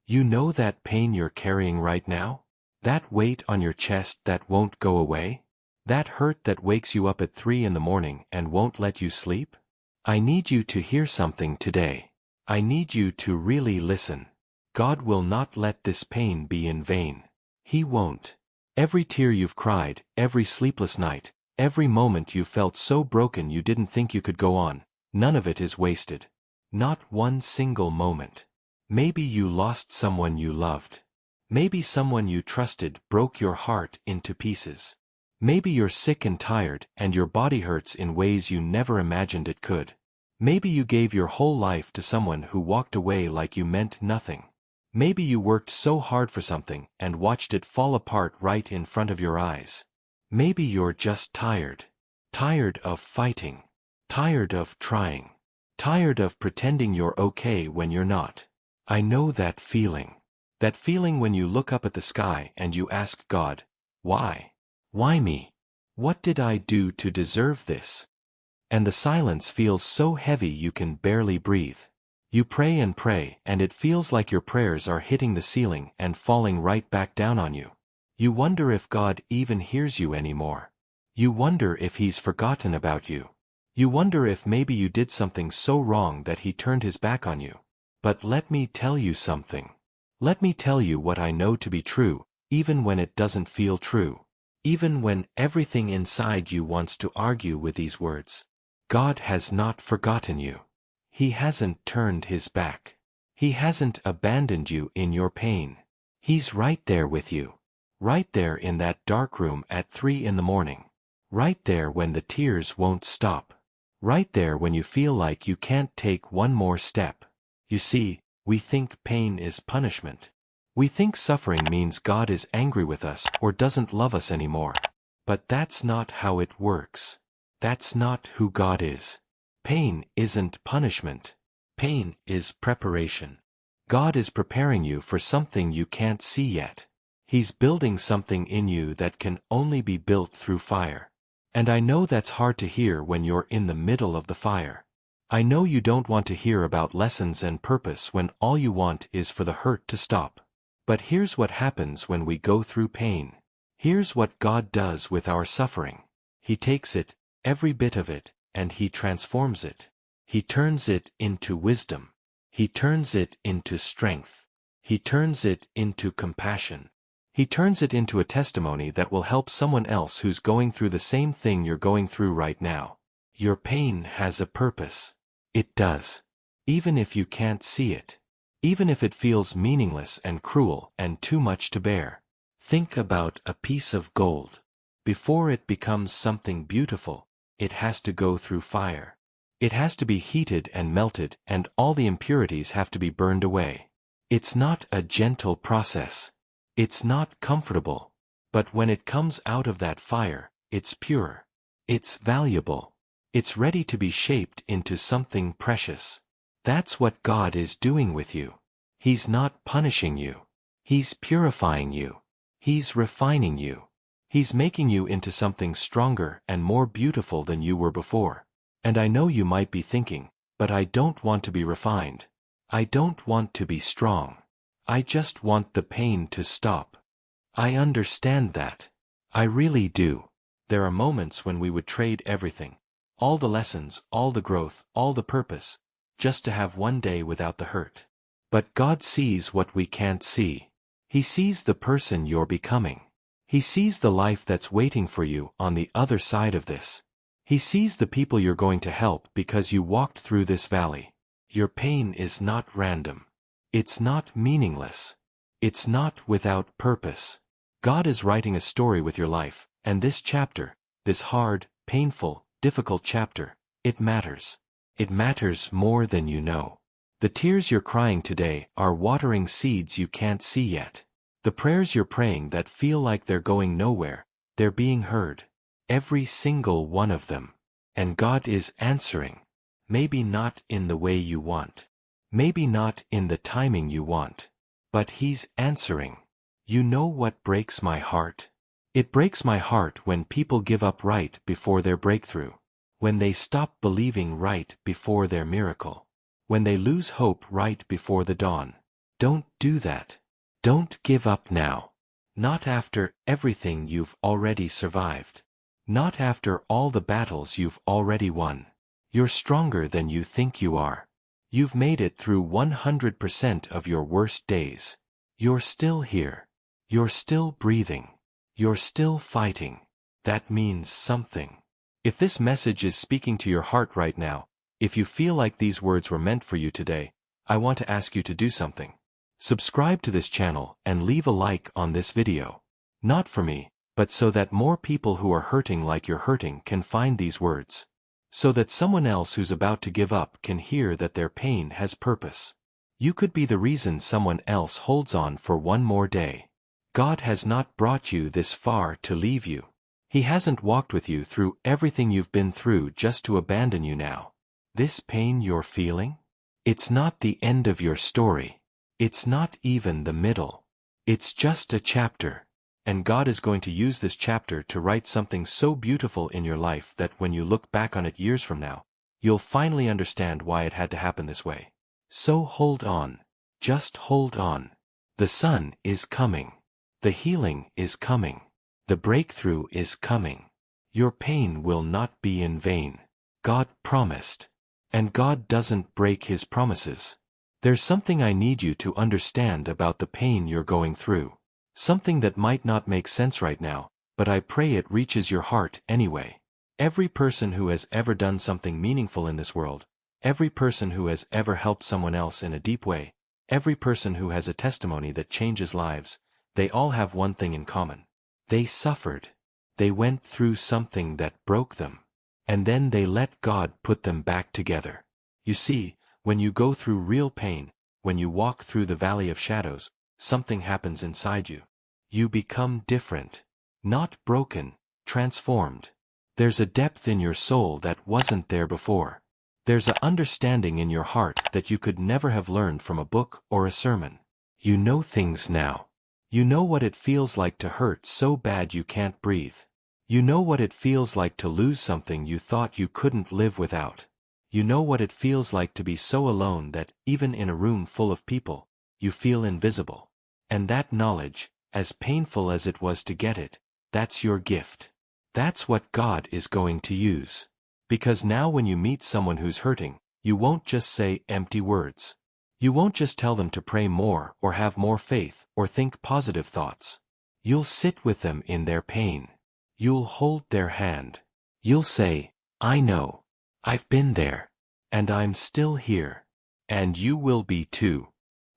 You know that pain you're carrying right now? That weight on your chest that won't go away? That hurt that wakes you up at 3 in the morning and won't let you sleep? I need you to hear something today. I need you to really listen. God will not let this pain be in vain. He won't. Every tear you've cried, every sleepless night, every moment you felt so broken you didn't think you could go on, none of it is wasted. Not one single moment. Maybe you lost someone you loved. Maybe someone you trusted broke your heart into pieces. Maybe you're sick and tired and your body hurts in ways you never imagined it could. Maybe you gave your whole life to someone who walked away like you meant nothing. Maybe you worked so hard for something and watched it fall apart right in front of your eyes. Maybe you're just tired. Tired of fighting. Tired of trying. Tired of pretending you're okay when you're not. I know that feeling. That feeling when you look up at the sky and you ask God, why? Why me? What did I do to deserve this? And the silence feels so heavy you can barely breathe. You pray and it feels like your prayers are hitting the ceiling and falling right back down on you. You wonder if God even hears you anymore. You wonder if He's forgotten about you. You wonder if maybe you did something so wrong that He turned His back on you. But let me tell you something. Let me tell you what I know to be true, even when it doesn't feel true. Even when everything inside you wants to argue with these words. God has not forgotten you. He hasn't turned His back. He hasn't abandoned you in your pain. He's right there with you. Right there in that dark room at 3 in the morning. Right there when the tears won't stop. Right there when you feel like you can't take one more step. You see, we think pain is punishment. We think suffering means God is angry with us or doesn't love us anymore. But that's not how it works. That's not who God is. Pain isn't punishment. Pain is preparation. God is preparing you for something you can't see yet. He's building something in you that can only be built through fire. And I know that's hard to hear when you're in the middle of the fire. I know you don't want to hear about lessons and purpose when all you want is for the hurt to stop. But here's what happens when we go through pain. Here's what God does with our suffering. He takes it, every bit of it, and He transforms it. He turns it into wisdom. He turns it into strength. He turns it into compassion. He turns it into a testimony that will help someone else who's going through the same thing you're going through right now. Your pain has a purpose. It does. Even if you can't see it. Even if it feels meaningless and cruel and too much to bear. Think about a piece of gold. Before it becomes something beautiful, it has to go through fire. It has to be heated and melted, and all the impurities have to be burned away. It's not a gentle process. It's not comfortable. But when it comes out of that fire, it's pure. It's valuable. It's ready to be shaped into something precious. That's what God is doing with you. He's not punishing you. He's purifying you. He's refining you. He's making you into something stronger and more beautiful than you were before. And I know you might be thinking, but I don't want to be refined. I don't want to be strong. I just want the pain to stop. I understand that. I really do. There are moments when we would trade everything. All the lessons, all the growth, all the purpose, just to have one day without the hurt. But God sees what we can't see. He sees the person you're becoming. He sees the life that's waiting for you on the other side of this. He sees the people you're going to help because you walked through this valley. Your pain is not random. It's not meaningless. It's not without purpose. God is writing a story with your life, and this chapter, this hard, painful, difficult chapter, it matters. It matters more than you know. The tears you're crying today are watering seeds you can't see yet. The prayers you're praying that feel like they're going nowhere, they're being heard. Every single one of them. And God is answering. Maybe not in the way you want. Maybe not in the timing you want. But He's answering. You know what breaks my heart? It breaks my heart when people give up right before their breakthrough. When they stop believing right before their miracle. When they lose hope right before the dawn. Don't do that. Don't give up now. Not after everything you've already survived. Not after all the battles you've already won. You're stronger than you think you are. You've made it through 100% of your worst days. You're still here. You're still breathing. You're still fighting. That means something. If this message is speaking to your heart right now, if you feel like these words were meant for you today, I want to ask you to do something. Subscribe to this channel and leave a like on this video. Not for me, but so that more people who are hurting like you're hurting can find these words. So that someone else who's about to give up can hear that their pain has purpose. You could be the reason someone else holds on for one more day. God has not brought you this far to leave you. He hasn't walked with you through everything you've been through just to abandon you now. This pain you're feeling? It's not the end of your story. It's not even the middle. It's just a chapter. And God is going to use this chapter to write something so beautiful in your life that when you look back on it years from now, you'll finally understand why it had to happen this way. So hold on. Just hold on. The sun is coming. The healing is coming. The breakthrough is coming. Your pain will not be in vain. God promised. And God doesn't break His promises. There's something I need you to understand about the pain you're going through. Something that might not make sense right now, but I pray it reaches your heart anyway. Every person who has ever done something meaningful in this world, every person who has ever helped someone else in a deep way, every person who has a testimony that changes lives, they all have one thing in common. They suffered. They went through something that broke them. And then they let God put them back together. You see, when you go through real pain, when you walk through the valley of shadows, something happens inside you. You become different. Not broken, transformed. There's a depth in your soul that wasn't there before. There's an understanding in your heart that you could never have learned from a book or a sermon. You know things now. You know what it feels like to hurt so bad you can't breathe. You know what it feels like to lose something you thought you couldn't live without. You know what it feels like to be so alone that, even in a room full of people, you feel invisible. And that knowledge, as painful as it was to get it, that's your gift. That's what God is going to use. Because now when you meet someone who's hurting, you won't just say empty words. You won't just tell them to pray more or have more faith or think positive thoughts. You'll sit with them in their pain. You'll hold their hand. You'll say, I know. I've been there. And I'm still here. And you will be too.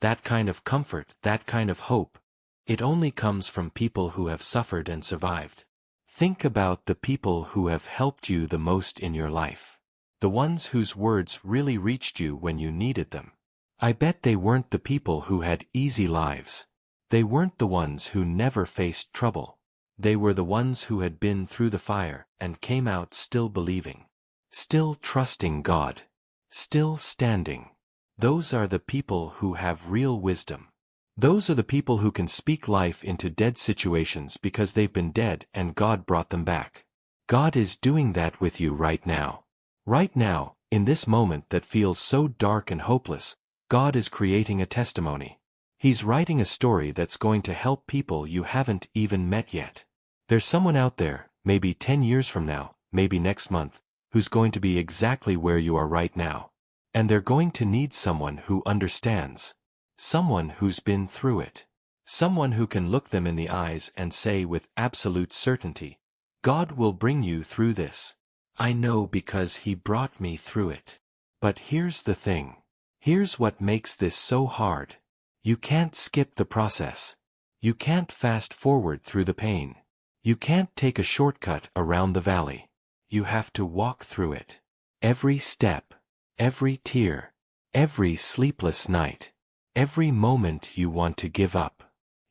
That kind of comfort, that kind of hope, it only comes from people who have suffered and survived. Think about the people who have helped you the most in your life. The ones whose words really reached you when you needed them. I bet they weren't the people who had easy lives. They weren't the ones who never faced trouble. They were the ones who had been through the fire and came out still believing. Still trusting God. Still standing. Those are the people who have real wisdom. Those are the people who can speak life into dead situations because they've been dead and God brought them back. God is doing that with you right now. Right now, in this moment that feels so dark and hopeless, God is creating a testimony. He's writing a story that's going to help people you haven't even met yet. There's someone out there, maybe 10 years from now, maybe next month, who's going to be exactly where you are right now. And they're going to need someone who understands. Someone who's been through it. Someone who can look them in the eyes and say with absolute certainty, God will bring you through this. I know because He brought me through it. But here's the thing. Here's what makes this so hard. You can't skip the process. You can't fast forward through the pain. You can't take a shortcut around the valley. You have to walk through it. Every step, every tear, every sleepless night, every moment you want to give up.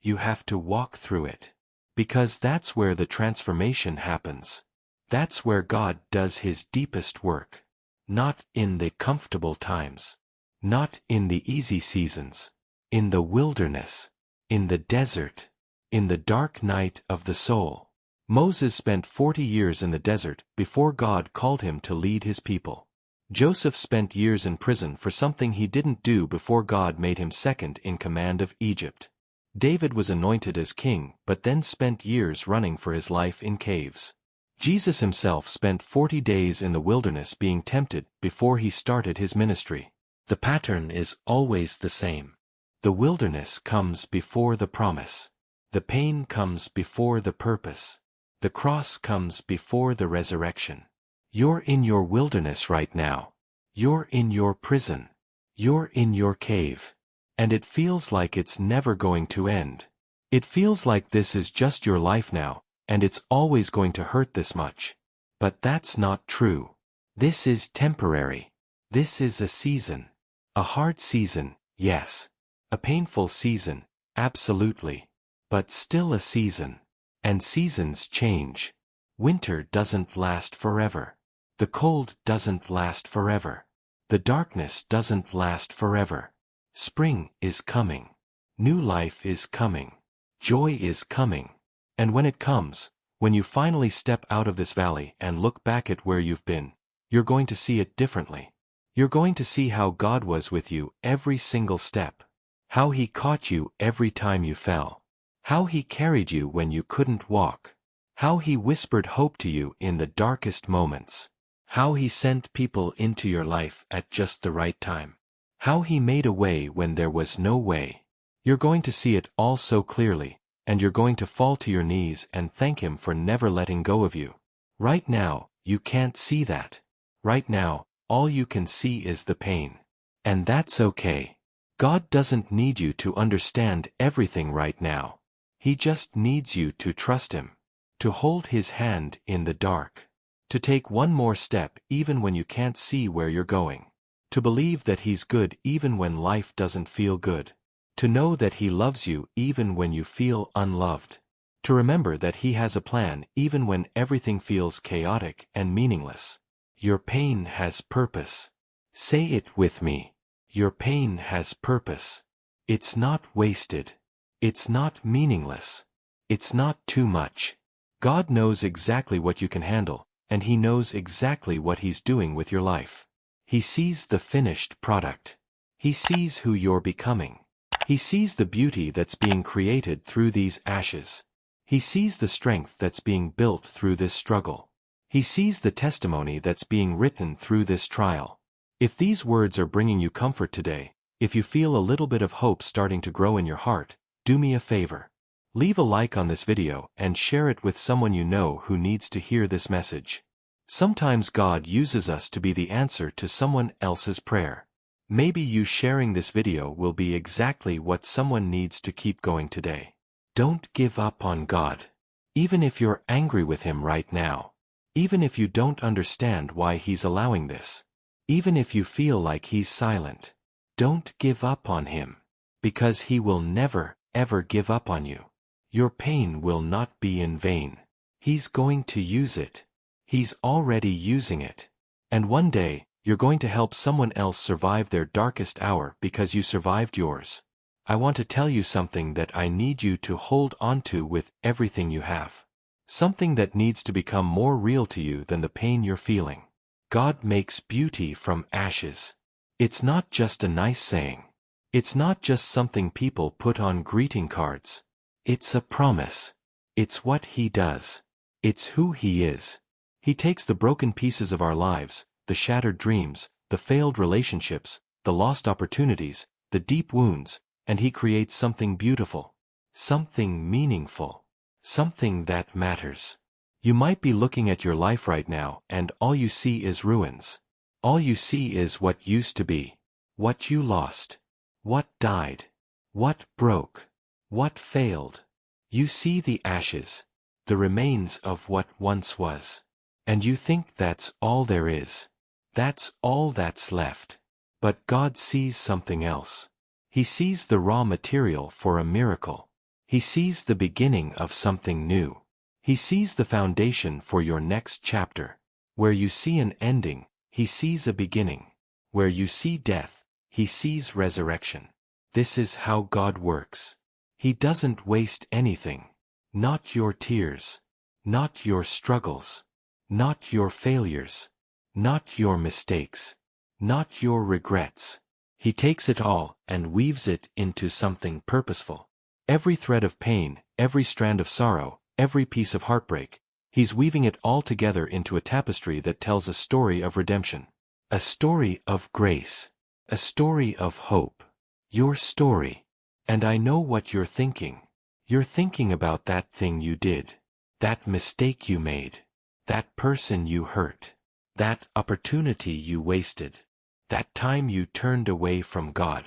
You have to walk through it. Because that's where the transformation happens. That's where God does His deepest work. Not in the comfortable times. Not in the easy seasons. In the wilderness. In the desert. In the dark night of the soul. Moses spent 40 years in the desert before God called him to lead his people. Joseph spent years in prison for something he didn't do before God made him second in command of Egypt. David was anointed as king but then spent years running for his life in caves. Jesus himself spent 40 days in the wilderness being tempted before he started his ministry. The pattern is always the same. The wilderness comes before the promise. The pain comes before the purpose. The cross comes before the resurrection. You're in your wilderness right now. You're in your prison. You're in your cave. And it feels like it's never going to end. It feels like this is just your life now, and it's always going to hurt this much. But that's not true. This is temporary. This is a season. A hard season, yes. A painful season, absolutely. But still a season. And seasons change. Winter doesn't last forever. The cold doesn't last forever. The darkness doesn't last forever. Spring is coming. New life is coming. Joy is coming. And when it comes, when you finally step out of this valley and look back at where you've been, you're going to see it differently. You're going to see how God was with you every single step. How He caught you every time you fell. How He carried you when you couldn't walk. How He whispered hope to you in the darkest moments. How He sent people into your life at just the right time. How He made a way when there was no way. You're going to see it all so clearly, and you're going to fall to your knees and thank Him for never letting go of you. Right now, you can't see that. Right now, all you can see is the pain. And that's okay. God doesn't need you to understand everything right now. He just needs you to trust Him. To hold His hand in the dark. To take one more step even when you can't see where you're going. To believe that He's good even when life doesn't feel good. To know that He loves you even when you feel unloved. To remember that He has a plan even when everything feels chaotic and meaningless. Your pain has purpose. Say it with me. Your pain has purpose. It's not wasted. It's not meaningless. It's not too much. God knows exactly what you can handle, and He knows exactly what He's doing with your life. He sees the finished product. He sees who you're becoming. He sees the beauty that's being created through these ashes. He sees the strength that's being built through this struggle. He sees the testimony that's being written through this trial. If these words are bringing you comfort today, if you feel a little bit of hope starting to grow in your heart, do me a favor. Leave a like on this video and share it with someone you know who needs to hear this message. Sometimes God uses us to be the answer to someone else's prayer. Maybe you sharing this video will be exactly what someone needs to keep going today. Don't give up on God. Even if you're angry with Him right now. Even if you don't understand why He's allowing this. Even if you feel like He's silent. Don't give up on Him. Because He will never, ever give up on you. Your pain will not be in vain. He's going to use it. He's already using it. And one day, you're going to help someone else survive their darkest hour because you survived yours. I want to tell you something that I need you to hold on to with everything you have. Something that needs to become more real to you than the pain you're feeling. God makes beauty from ashes. It's not just a nice saying. It's not just something people put on greeting cards. It's a promise. It's what He does. It's who He is. He takes the broken pieces of our lives, the shattered dreams, the failed relationships, the lost opportunities, the deep wounds, and He creates something beautiful. Something meaningful. Something that matters. You might be looking at your life right now and all you see is ruins. All you see is what used to be. What you lost. What died. What broke. What failed. You see the ashes. The remains of what once was. And you think that's all there is. That's all that's left. But God sees something else. He sees the raw material for a miracle. He sees the beginning of something new. He sees the foundation for your next chapter. Where you see an ending, He sees a beginning. Where you see death, He sees resurrection. This is how God works. He doesn't waste anything. Not your tears. Not your struggles. Not your failures. not your mistakes, not your regrets. He takes it all and weaves it into something purposeful. Every thread of pain, every strand of sorrow, every piece of heartbreak, He's weaving it all together into a tapestry that tells a story of redemption. A story of grace. A story of hope. Your story. And I know what you're thinking. You're thinking about that thing you did. That mistake you made. That person you hurt. That opportunity you wasted. That time you turned away from God.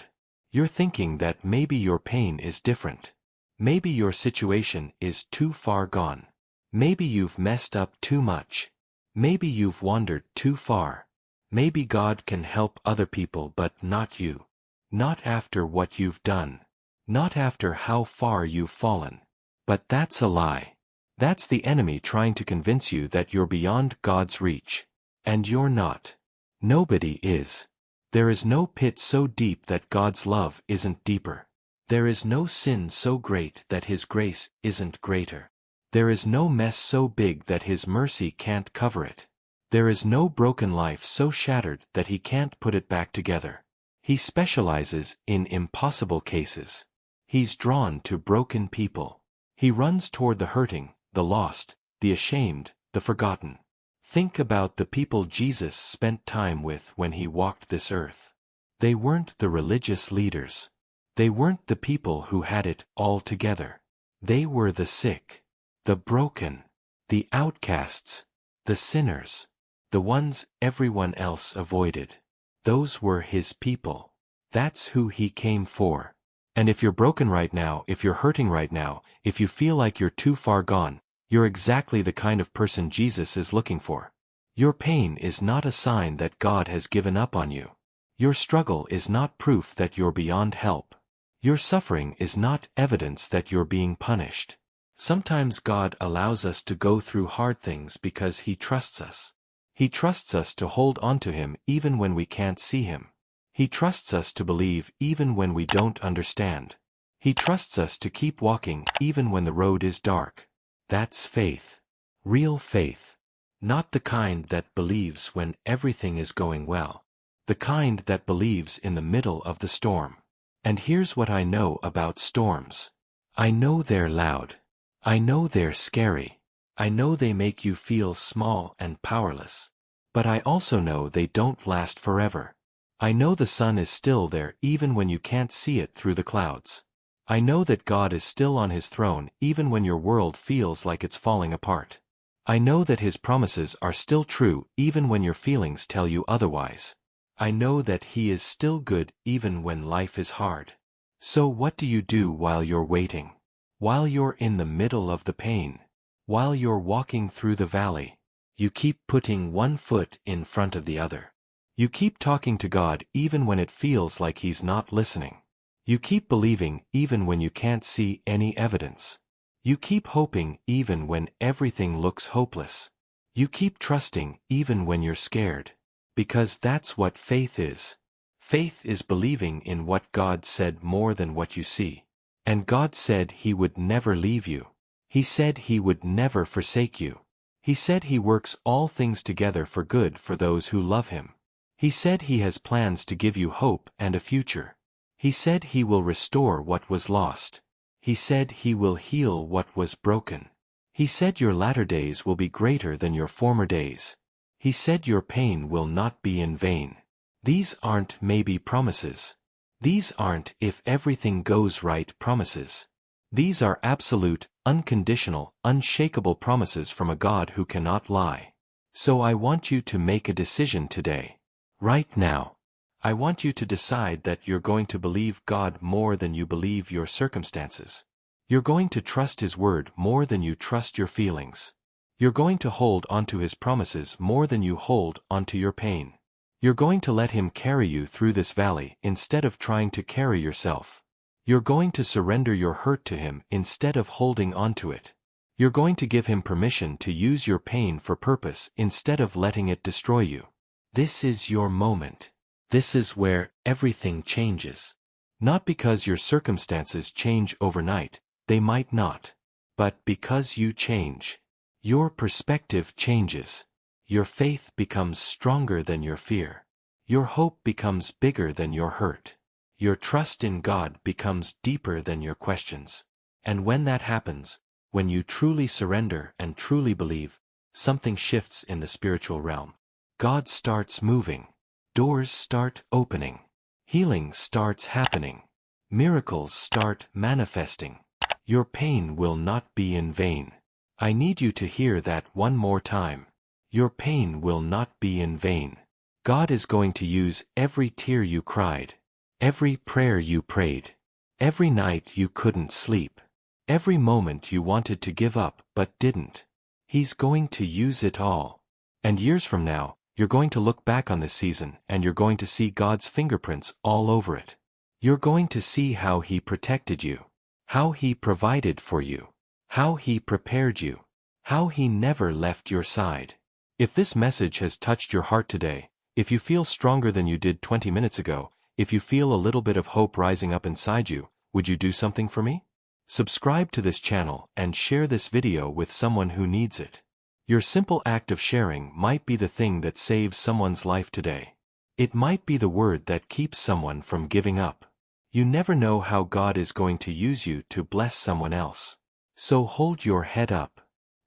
You're thinking that maybe your pain is different. Maybe your situation is too far gone. Maybe you've messed up too much. Maybe you've wandered too far. Maybe God can help other people but not you. Not after what you've done. Not after how far you've fallen. But that's a lie. That's the enemy trying to convince you that you're beyond God's reach. And you're not. Nobody is. There is no pit so deep that God's love isn't deeper. There is no sin so great that His grace isn't greater. There is no mess so big that His mercy can't cover it. There is no broken life so shattered that He can't put it back together. He specializes in impossible cases. He's drawn to broken people. He runs toward the hurting, the lost, the ashamed, the forgotten. Think about the people Jesus spent time with when He walked this earth. They weren't the religious leaders. They weren't the people who had it all together. They were the sick, the broken, the outcasts, the sinners, the ones everyone else avoided. Those were His people. That's who He came for. And if you're broken right now, if you're hurting right now, if you feel like you're too far gone, you're exactly the kind of person Jesus is looking for. Your pain is not a sign that God has given up on you. Your struggle is not proof that you're beyond help. Your suffering is not evidence that you're being punished. Sometimes God allows us to go through hard things because He trusts us. He trusts us to hold on to Him even when we can't see Him. He trusts us to believe even when we don't understand. He trusts us to keep walking even when the road is dark. That's faith. Real faith. Not the kind that believes when everything is going well. The kind that believes in the middle of the storm. And here's what I know about storms. I know they're loud. I know they're scary. I know they make you feel small and powerless. But I also know they don't last forever. I know the sun is still there even when you can't see it through the clouds. I know that God is still on His throne even when your world feels like it's falling apart. I know that His promises are still true even when your feelings tell you otherwise. I know that He is still good even when life is hard. So what do you do while you're waiting? While you're in the middle of the pain? While you're walking through the valley? You keep putting one foot in front of the other. You keep talking to God even when it feels like He's not listening. You keep believing even when you can't see any evidence. You keep hoping even when everything looks hopeless. You keep trusting even when you're scared. Because that's what faith is. Faith is believing in what God said more than what you see. And God said He would never leave you. He said He would never forsake you. He said He works all things together for good for those who love Him. He said He has plans to give you hope and a future. He said He will restore what was lost. He said He will heal what was broken. He said your latter days will be greater than your former days. He said your pain will not be in vain. These aren't maybe promises. These aren't if everything goes right promises. These are absolute, unconditional, unshakable promises from a God who cannot lie. So I want you to make a decision today. Right now. I want you to decide that you're going to believe God more than you believe your circumstances. You're going to trust His word more than you trust your feelings. You're going to hold onto His promises more than you hold onto your pain. You're going to let Him carry you through this valley instead of trying to carry yourself. You're going to surrender your hurt to Him instead of holding onto it. You're going to give Him permission to use your pain for purpose instead of letting it destroy you. This is your moment. This is where everything changes. Not because your circumstances change overnight, they might not. But because you change. Your perspective changes. Your faith becomes stronger than your fear. Your hope becomes bigger than your hurt. Your trust in God becomes deeper than your questions. And when that happens, when you truly surrender and truly believe, something shifts in the spiritual realm. God starts moving. Doors start opening. Healing starts happening. Miracles start manifesting. Your pain will not be in vain. I need you to hear that one more time. Your pain will not be in vain. God is going to use every tear you cried, every prayer you prayed, every night you couldn't sleep, every moment you wanted to give up but didn't. He's going to use it all. And years from now, you're going to look back on this season and you're going to see God's fingerprints all over it. You're going to see how He protected you, how He provided for you, how He prepared you, how He never left your side. If this message has touched your heart today, if you feel stronger than you did 20 minutes ago, if you feel a little bit of hope rising up inside you, would you do something for me? Subscribe to this channel and share this video with someone who needs it. Your simple act of sharing might be the thing that saves someone's life today. It might be the word that keeps someone from giving up. You never know how God is going to use you to bless someone else. So hold your head up.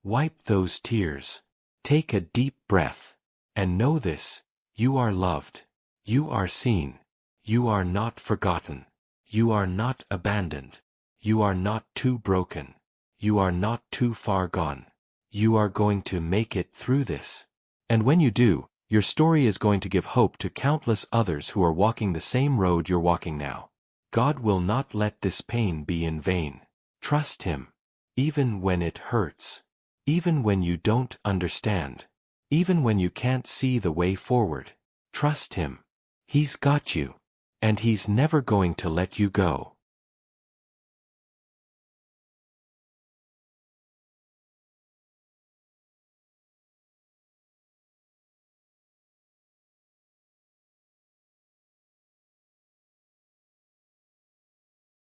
Wipe those tears. Take a deep breath. And know this: you are loved. You are seen. You are not forgotten. You are not abandoned. You are not too broken. You are not too far gone. You are going to make it through this. And when you do, your story is going to give hope to countless others who are walking the same road you're walking now. God will not let this pain be in vain. Trust Him. Even when it hurts. Even when you don't understand. Even when you can't see the way forward. Trust Him. He's got you. And He's never going to let you go.